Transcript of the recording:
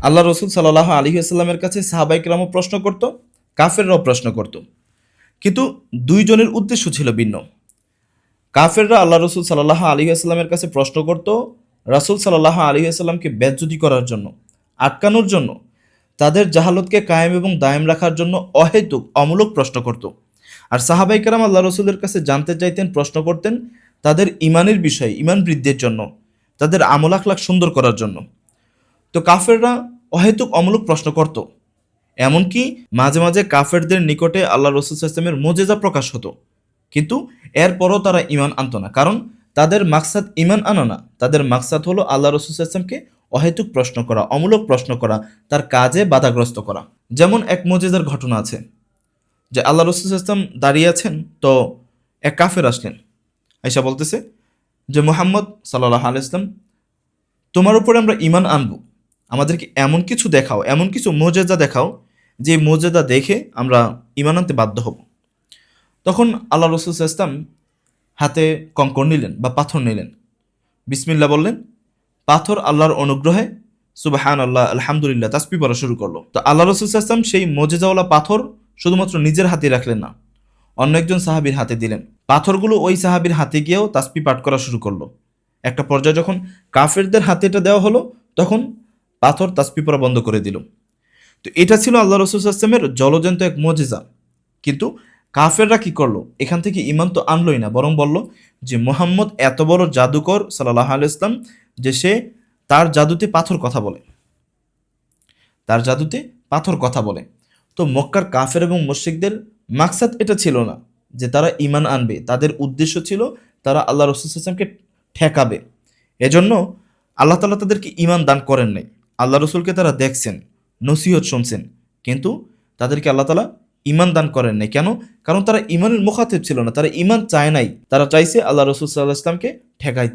আল্লাহ রসুল সাল্লাহ আলাইহি আসাল্লামের কাছে সাহাবায়ে কেরামও প্রশ্ন করত, কাফেররাও প্রশ্ন করত, কিন্তু দুইজনের উদ্দেশ্য ছিল ভিন্ন। কাফেররা আল্লাহ রসুল সাল্লাহ আলাইহি আসাল্লামের কাছে প্রশ্ন করত রাসূল সাল্লাহ আলাইহি আসাল্লামকে বেজ্জতি করার জন্য, আটকানোর জন্য, তাদের জাহালতকে কায়েম এবং দায়েম রাখার জন্য অহেতুক অমূলক প্রশ্ন করত। আর সাহাবায়ে কেরাম আল্লাহ রসুলের কাছে জানতে চাইতেন, প্রশ্ন করতেন তাদের ইমানের বিষয়ে, ইমান বৃদ্ধির জন্য, তাদের আমল আখলাক সুন্দর করার জন্য। তো কাফেররা অহেতুক অমূলক প্রশ্ন করত, এমনকি মাঝে মাঝে কাফেরদের নিকটে আল্লাহ রসুল ইসলামের মোজেজা প্রকাশ হতো, কিন্তু এরপরও তারা ইমান আনত না, কারণ তাদের মাকসাদ ইমান আনা না, তাদের মাকসাদ হলো আল্লাহ রসুল ইসলামকে অহেতুক প্রশ্ন করা, অমূলক প্রশ্ন করা, তার কাজে বাধাগ্রস্ত করা। যেমন এক মোজেজার ঘটনা আছে যে আল্লাহ রসুল ইসলাম দাঁড়িয়ে আছেন, তো এক কাফের আসলেন, আইসা বলতেছে যে মুহাম্মদ সাল্লাহ আলাইসলাম, তোমার উপরে আমরা ইমান আনবো, আমাদেরকে এমন কিছু দেখাও, এমন কিছু মোজেজা দেখাও যে মোজেজা দেখে আমরা ইমান আনতে বাধ্য হব। তখন আল্লাহ রসুল ইসলাম হাতে কঙ্কর নিলেন বা পাথর নিলেন, বিসমিল্লাহ বললেন, পাথর আল্লাহর অনুগ্রহে সুবহান আল্লাহ আলহামদুলিল্লাহ তাসবিহ পড়া শুরু করলো। তো আল্লাহ রসুল ইসলাম সেই মোজেজাওয়ালা পাথর শুধুমাত্র নিজের হাতে রাখলেন না, অন্য একজন সাহাবীর হাতে দিলেন। পাথরগুলো ওই সাহাবীর হাতে গিয়েও তাসবিহ পাঠ করা শুরু করলো। একটা পর্যায়ে যখন কাফেরদের হাতে এটা দেওয়া হলো, তখন পাথর তাসবিহ পড়া বন্ধ করে দিল। তো এটা ছিল আল্লাহ রসুল ইসলামের জলজন্ত এক মোজেজা। কিন্তু কাফেররা কি করলো, এখান থেকে ইমান তো আনলোই না, বরং বলল যে মুহাম্মদ এত বড় জাদুকর সাল্লাল্লাহু আলাইহি ইসলাম যে সে তার জাদুতে পাথর কথা বলে, তার জাদুতে পাথর কথা বলে। তো মক্কার কাফের এবং মুশরিকদের মাকসাদ এটা ছিল না যে তারা ইমান আনবে, তাদের উদ্দেশ্য ছিল তারা আল্লাহ রসুল ইসলামকে ঠেকাবে। এজন্য আল্লাহ তাআলা তাদেরকে ইমান দান করেন নাই। আল্লাহ রসুলকে তারা দেখছেন, নসিহত শুনছেন, কিন্তু তাদেরকে আল্লাহ তাআলা ইমান দান করেন নাই। কেন? কারণ তারা ইমানের মুখাতিব ছিল না, তারা ইমান চায় নাই, তারা চাইছে আল্লাহ রসুল সাল্লাল্লাহু আলাইহি ওয়াসাল্লামকে ঠেকাইতে।